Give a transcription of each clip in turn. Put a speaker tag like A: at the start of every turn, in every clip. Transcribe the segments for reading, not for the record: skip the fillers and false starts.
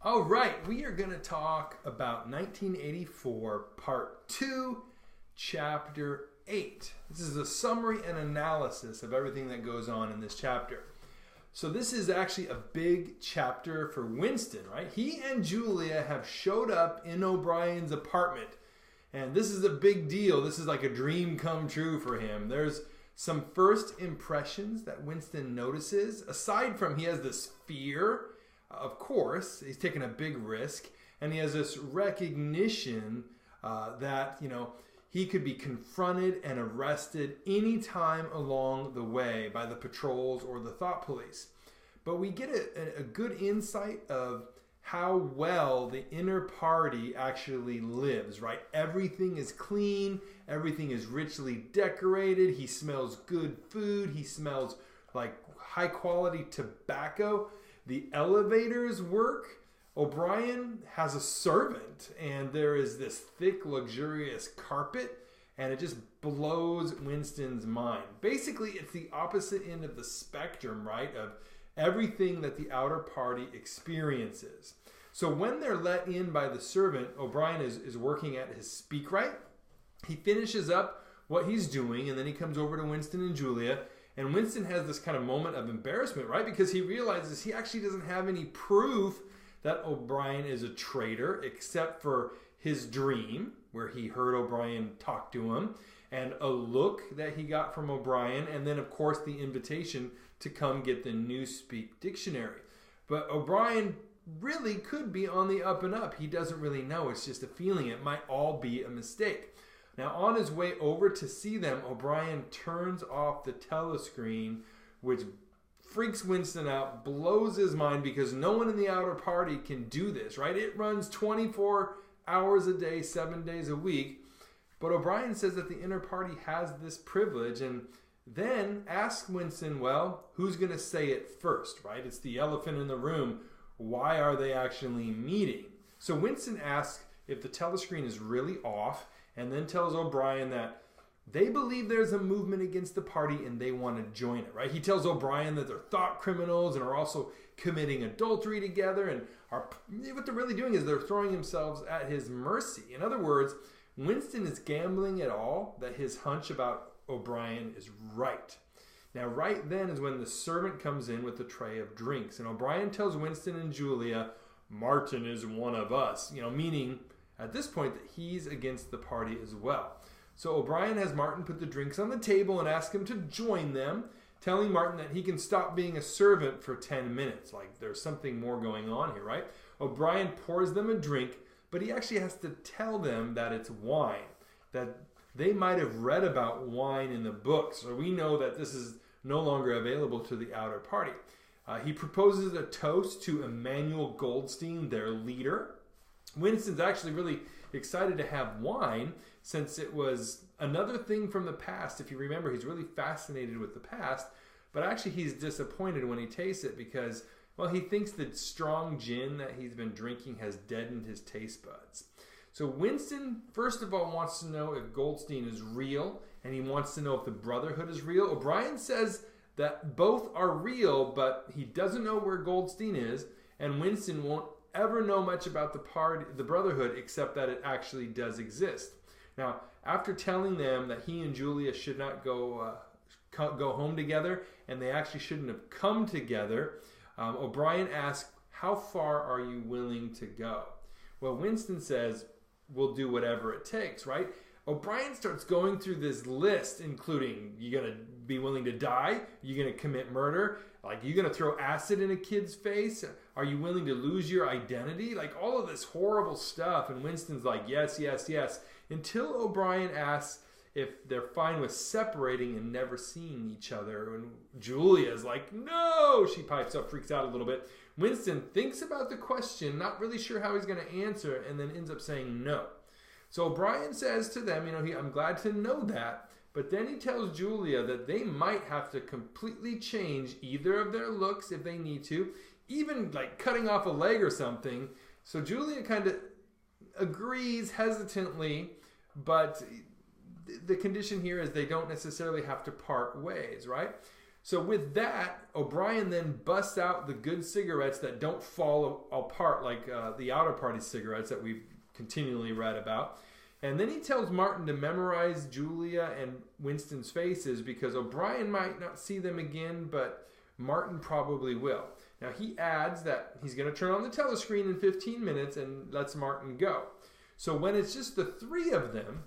A: All right, we are going to talk about 1984, Part 2, Chapter 8. This is a summary and analysis of everything that goes on in this chapter. So this is actually a big chapter for Winston, right? He and Julia have showed up in O'Brien's apartment, and this is a big deal. This is like a dream come true for him. There's some first impressions that Winston notices. Aside from he has this fear, of course, he's taking a big risk, and he has this recognition that, he could be confronted and arrested anytime along the way by the patrols or the thought police. But we get a good insight of how well the inner party actually lives, right? Everything is clean. Everything is richly decorated. He smells good food. He smells like high quality tobacco. The elevators work. O'Brien has a servant, and there is this thick, luxurious carpet, and it just blows Winston's mind. Basically, it's the opposite end of the spectrum, right, of everything that the outer party experiences. So when they're let in by the servant, O'Brien is working at his speak right. He finishes up what he's doing, and then he comes over to Winston and Julia, and Winston has this kind of moment of embarrassment, right, because he realizes he actually doesn't have any proof that O'Brien is a traitor, except for his dream, where he heard O'Brien talk to him, and a look that he got from O'Brien, and then, of course, the invitation to come get the Newspeak dictionary. But O'Brien really could be on the up and up. He doesn't really know. It's just a feeling. It might all be a mistake. Now, on his way over to see them, O'Brien turns off the telescreen, which freaks Winston out, blows his mind, because no one in the outer party can do this, right? It runs 24 hours a day, 7 days a week. But O'Brien says that the inner party has this privilege, and then asks Winston, well, who's going to say it first, right? It's the elephant in the room. Why are they actually meeting? So Winston asks if the telescreen is really off, and then tells O'Brien that they believe there's a movement against the party and they want to join it, right? He tells O'Brien that they're thought criminals and are also committing adultery together, and what they're really doing is they're throwing themselves at his mercy. In other words, Winston is gambling it all that his hunch about O'Brien is right. Now, right then is when the servant comes in with a tray of drinks, and O'Brien tells Winston and Julia, Martin is one of us, meaning at this point that he's against the party as well. So O'Brien has Martin put the drinks on the table and ask him to join them, telling Martin that he can stop being a servant for 10 minutes. Like there's something more going on here, right? O'Brien pours them a drink, but he actually has to tell them that it's wine, that they might have read about wine in the books, so we know that this is no longer available to the outer party. He proposes a toast to Emmanuel Goldstein, their leader. Winston's actually really excited to have wine, since it was another thing from the past. If you remember, he's really fascinated with the past, but actually he's disappointed when he tastes it because, well, he thinks the strong gin that he's been drinking has deadened his taste buds. So Winston, first of all, wants to know if Goldstein is real, and he wants to know if the Brotherhood is real. O'Brien says that both are real, but he doesn't know where Goldstein is, and Winston won't ever know much about the Brotherhood except that it actually does exist. Now, after telling them that he and Julia should not go home together, and they actually shouldn't have come together, O'Brien asks, how far are you willing to go? Well, Winston says, we'll do whatever it takes, right? O'Brien starts going through this list, including, you going to be willing to die? You going to commit murder? Like, you going to throw acid in a kid's face? Are you willing to lose your identity? Like, all of this horrible stuff. And Winston's like, yes, yes, yes. Until O'Brien asks if they're fine with separating and never seeing each other. And Julia's like, no! She pipes up, freaks out a little bit. Winston thinks about the question, not really sure how he's going to answer, and then ends up saying no. So O'Brien says to them, I'm glad to know that, but then he tells Julia that they might have to completely change either of their looks if they need to, even like cutting off a leg or something. So Julia kind of agrees hesitantly, but the condition here is they don't necessarily have to part ways, right? So with that, O'Brien then busts out the good cigarettes that don't fall apart like the outer party cigarettes that we've continually read about. And then he tells Martin to memorize Julia and Winston's faces because O'Brien might not see them again, but Martin probably will. Now he adds that he's going to turn on the telescreen in 15 minutes and lets Martin go. So when it's just the three of them,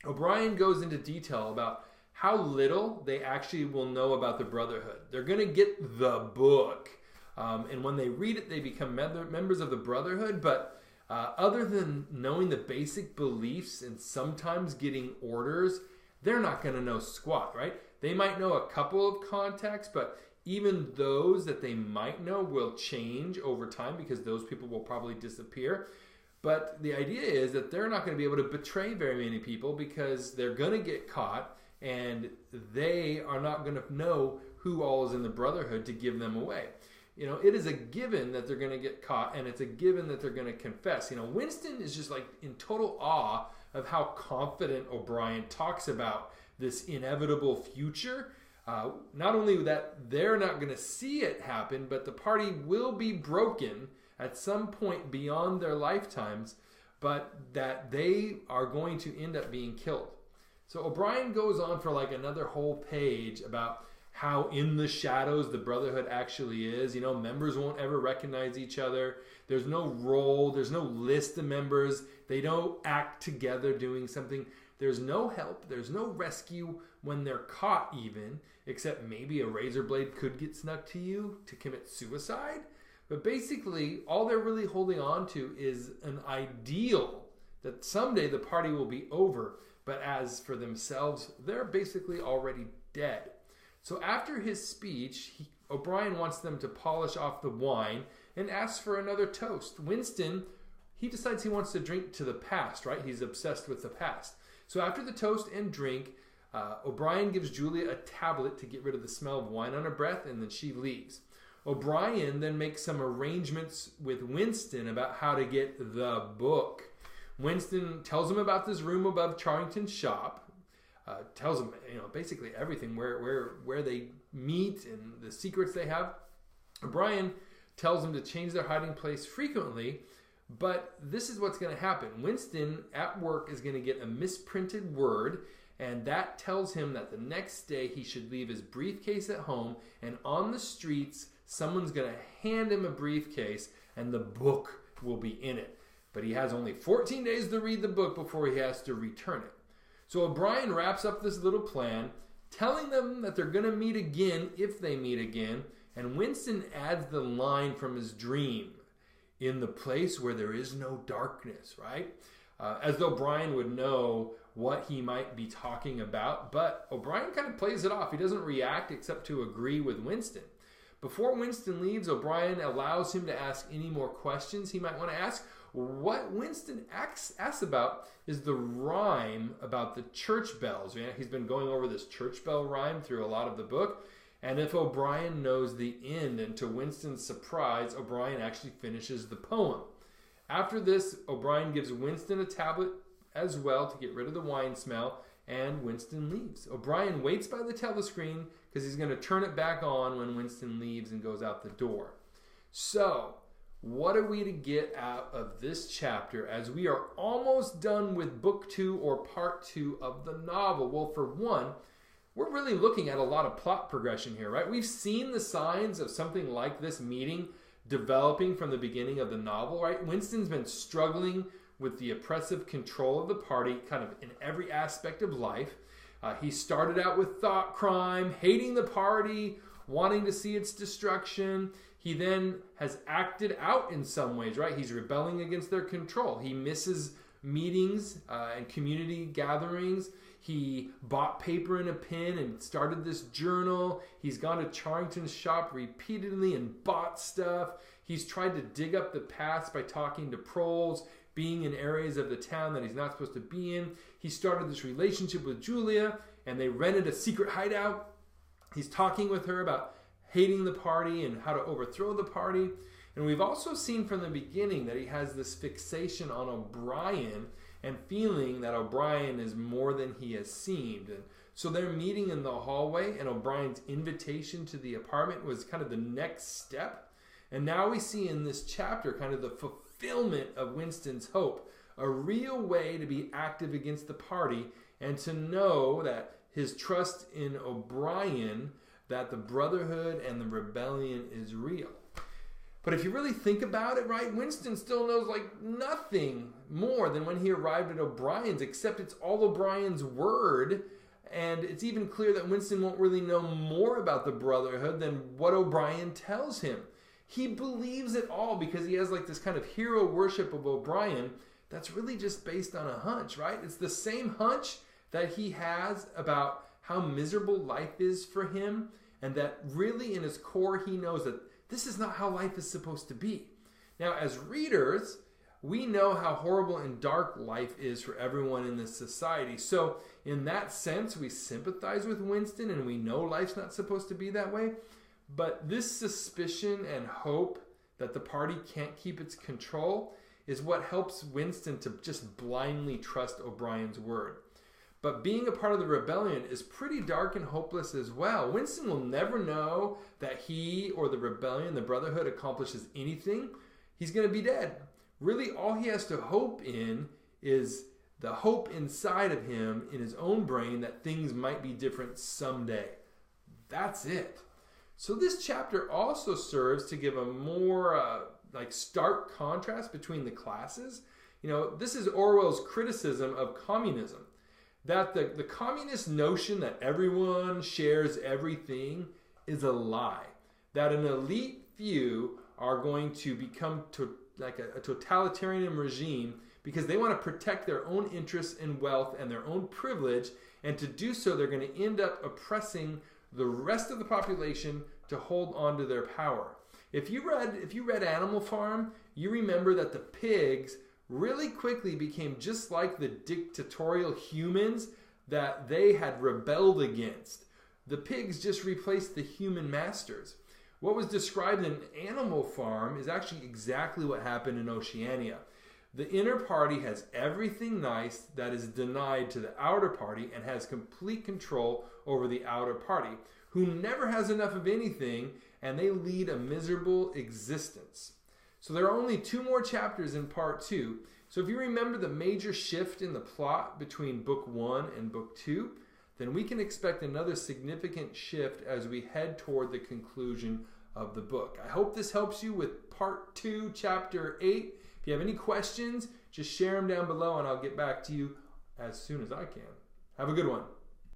A: O'Brien goes into detail about how little they actually will know about the Brotherhood. They're going to get the book. And when they read it, they become members of the Brotherhood. But other than knowing the basic beliefs and sometimes getting orders, they're not going to know squat, right? They might know a couple of contacts, but even those that they might know will change over time because those people will probably disappear. But the idea is that they're not going to be able to betray very many people because they're going to get caught and they are not going to know who all is in the Brotherhood to give them away. You know, it is a given that they're going to get caught and it's a given that they're going to confess. You know, Winston is just like in total awe of how confident O'Brien talks about this inevitable future. Not only that they're not going to see it happen, but the party will be broken at some point beyond their lifetimes, but that they are going to end up being killed. So O'Brien goes on for like another whole page about how in the shadows the Brotherhood actually is. You know, members won't ever recognize each other. There's no role. There's no list of members. They don't act together doing something. There's no help. There's no rescue when they're caught even, except maybe a razor blade could get snuck to you to commit suicide. But basically, all they're really holding on to is an ideal that someday the party will be over. But as for themselves, they're basically already dead. So after his speech, O'Brien wants them to polish off the wine and asks for another toast. Winston, he decides he wants to drink to the past, right? He's obsessed with the past. So after the toast and drink, O'Brien gives Julia a tablet to get rid of the smell of wine on her breath, and then she leaves. O'Brien then makes some arrangements with Winston about how to get the book. Winston tells him about this room above Charrington's shop, tells him, you know, basically everything, where they meet and the secrets they have. O'Brien tells them to change their hiding place frequently, but this is what's going to happen. Winston at work is going to get a misprinted word, and that tells him that the next day he should leave his briefcase at home, and on the streets, someone's going to hand him a briefcase, and the book will be in it. But he has only 14 days to read the book before he has to return it. So O'Brien wraps up this little plan, telling them that they're going to meet again if they meet again, and Winston adds the line from his dream, in the place where there is no darkness, right? As though O'Brien would know what he might be talking about, but O'Brien kind of plays it off. He doesn't react except to agree with Winston. Before Winston leaves, O'Brien allows him to ask any more questions he might want to ask. What Winston asks about is the rhyme about the church bells. He's been going over this church bell rhyme through a lot of the book. And if O'Brien knows the end, and to Winston's surprise, O'Brien actually finishes the poem. After this, O'Brien gives Winston a tablet as well to get rid of the wine smell, and Winston leaves. O'Brien waits by the telescreen because he's going to turn it back on when Winston leaves and goes out the door. So, what are we to get out of this chapter as we are almost done with book 2 or part 2 of the novel? Well, for one, we're really looking at a lot of plot progression here, right? We've seen the signs of something like this meeting developing from the beginning of the novel, right? Winston's been struggling with the oppressive control of the party kind of in every aspect of life. He started out with thought crime, hating the party, wanting to see its destruction. He then has acted out in some ways, right? He's rebelling against their control. He misses meetings and community gatherings. He bought paper and a pen and started this journal. He's gone to Charrington's shop repeatedly and bought stuff. He's tried to dig up the past by talking to proles, being in areas of the town that he's not supposed to be in. He started this relationship with Julia, and they rented a secret hideout. He's talking with her about hating the party and how to overthrow the party. And we've also seen from the beginning that he has this fixation on O'Brien and feeling that O'Brien is more than he has seemed. And So they're meeting in the hallway, and O'Brien's invitation to the apartment was kind of the next step. And now we see in this chapter kind of the fulfillment of Winston's hope, a real way to be active against the party and to know that his trust in O'Brien, that the brotherhood and the rebellion is real. But if you really think about it, right, Winston still knows like nothing more than when he arrived at O'Brien's, except it's all O'Brien's word. And it's even clear that Winston won't really know more about the brotherhood than what O'Brien tells him. He believes it all because he has like this kind of hero worship of O'Brien that's really just based on a hunch, right? It's the same hunch that he has about how miserable life is for him, and that really in his core he knows that this is not how life is supposed to be. Now, as readers, we know how horrible and dark life is for everyone in this society. So in that sense, we sympathize with Winston and we know life's not supposed to be that way. But this suspicion and hope that the party can't keep its control is what helps Winston to just blindly trust O'Brien's word. But being a part of the rebellion is pretty dark and hopeless as well. Winston will never know that he or the rebellion, the brotherhood, accomplishes anything. He's going to be dead. Really, all he has to hope in is the hope inside of him, in his own brain, that things might be different someday. That's it. So this chapter also serves to give a more stark contrast between the classes. You know, this is Orwell's criticism of communism. That the communist notion that everyone shares everything is a lie. That an elite few are going to become a totalitarian regime because they want to protect their own interests and wealth and their own privilege, and to do so they're going to end up oppressing the rest of the population to hold on to their power. If you read Animal Farm, you remember that the pigs really quickly became just like the dictatorial humans that they had rebelled against. The pigs just replaced the human masters. What was described in Animal Farm is actually exactly what happened in Oceania. The inner party has everything nice that is denied to the outer party and has complete control over the outer party, who never has enough of anything, and they lead a miserable existence. So there are only 2 more chapters in part 2. So if you remember the major shift in the plot between book 1 and book 2, then we can expect another significant shift as we head toward the conclusion of the book. I hope this helps you with part 2, chapter 8. If you have any questions, just share them down below and I'll get back to you as soon as I can. Have a good one.